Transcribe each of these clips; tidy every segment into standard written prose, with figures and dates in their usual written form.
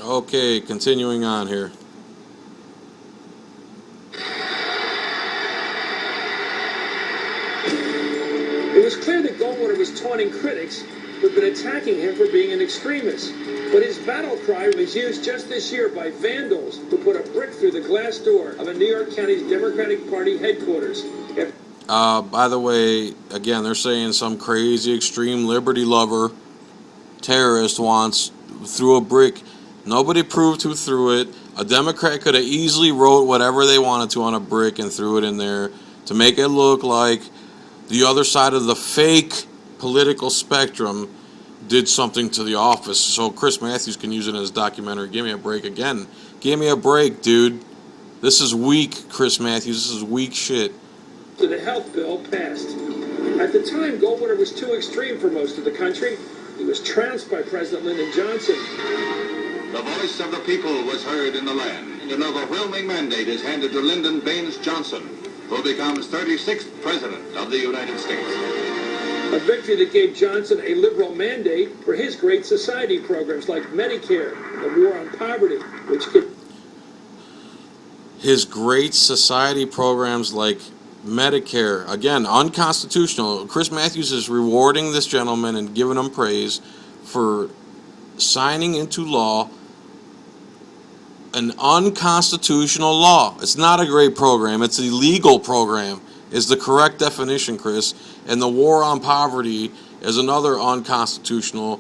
Okay, continuing on here. It was clear that Goldwater was taunting critics who'd been attacking him for being an extremist. But his battle cry was used just this year by vandals who put a brick through the glass door of a New York County's Democratic Party headquarters. By the way, again, they're saying some crazy extreme liberty lover terrorist threw a brick. Nobody proved who threw it. A Democrat could have easily wrote whatever they wanted to on a brick and threw it in there to make it look like the other side of the fake political spectrum did something to the office. So Chris Matthews can use it in his documentary. Give me a break again. Give me a break, dude. This is weak, Chris Matthews. This is weak shit. The health bill passed. At the time, Goldwater was too extreme for most of the country. He was trounced by President Lyndon Johnson. The voice of the people was heard in the land. An overwhelming mandate is handed to Lyndon Baines Johnson, who becomes 36th President of the United States. A victory that gave Johnson a liberal mandate for his Great Society programs like Medicare, the war on poverty, which could... His Great Society programs like Medicare, again, unconstitutional. Chris Matthews is rewarding this gentleman and giving him praise for signing into law an unconstitutional law. It's not a great program. It's an illegal program is the correct definition, Chris. And the war on poverty is another unconstitutional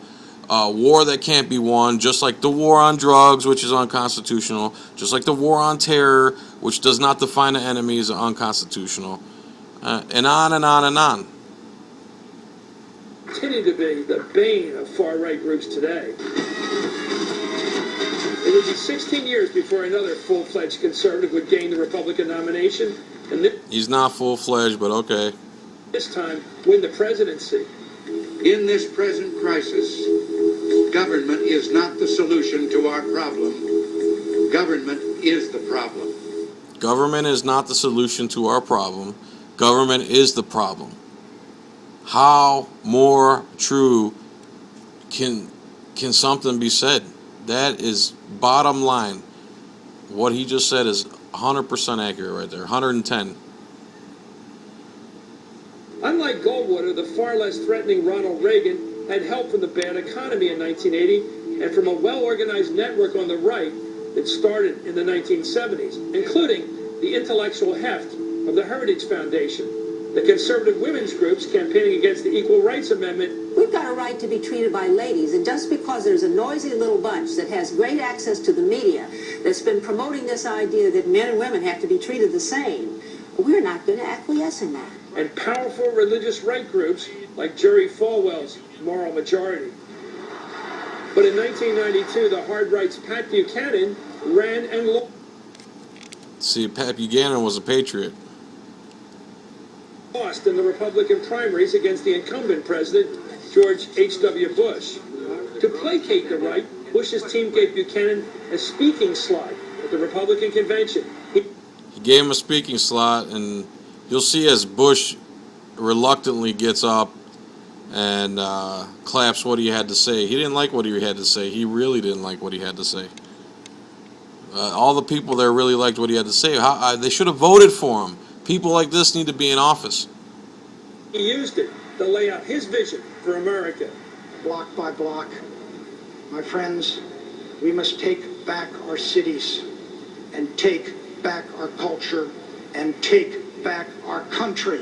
war that can't be won, just like the war on drugs, which is unconstitutional, just like the war on terror, which does not define an enemy, is unconstitutional, and on and on and on. Continue to be the bane of far-right groups today. It would be 16 years before another full-fledged conservative would gain the Republican nomination, and he's not full-fledged, but okay. This time, win the presidency. In this present crisis, government is not the solution to our problem. Government is the problem. Government is not the solution to our problem. Government is the problem. How more true can something be said? That is bottom line. What he just said is 100% accurate right there. 110. Unlike Goldwater, the far less threatening Ronald Reagan had help from the bad economy in 1980 and from a well-organized network on the right that started in the 1970s, including the intellectual heft of the Heritage Foundation, the conservative women's groups campaigning against the Equal Rights Amendment. We've got a right to be treated by ladies, and just because there's a noisy little bunch that has great access to the media that's been promoting this idea that men and women have to be treated the same, we're not going to acquiesce in that. And powerful religious right groups like Jerry Falwell's Moral Majority. But in 1992, the hard right's Pat Buchanan ran and See, Pat Buchanan was a patriot. Lost in the Republican primaries against the incumbent president, George H.W. Bush. To placate the right, Bush's team gave Buchanan a speaking slot at the Republican convention. He gave him a speaking slot, and you'll see as Bush reluctantly gets up and claps what he had to say. He didn't like what he had to say. He really didn't like what he had to say. All the people there really liked what he had to say. They should have voted for him. People like this need to be in office. He used it to lay out his vision for America. Block by block, my friends, we must take back our cities and take back our culture and take back our country.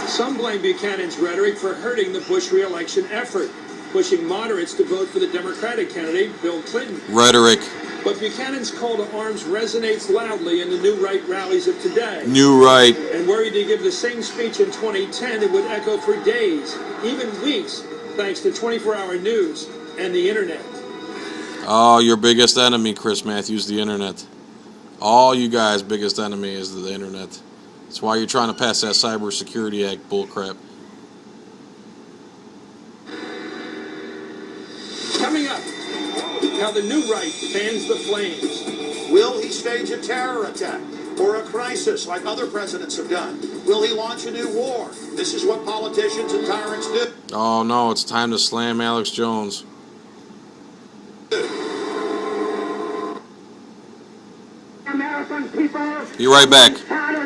Some blame Buchanan's rhetoric for hurting the Bush re-election effort, pushing moderates to vote for the Democratic candidate, Bill Clinton. Rhetoric. But Buchanan's call to arms resonates loudly in the New Right rallies of today. New Right. And were he to give the same speech in 2010, it would echo for days, even weeks, thanks to 24-hour news and the internet. Oh, your biggest enemy, Chris Matthews, the internet. All you guys' biggest enemy is the internet. That's why you're trying to pass that Cybersecurity Act bullcrap. Coming up, how the New Right fans the flames. Will he stage a terror attack or a crisis like other presidents have done? Will he launch a new war? This is what politicians and tyrants do. Oh no, it's time to slam Alex Jones. American people. Be right back.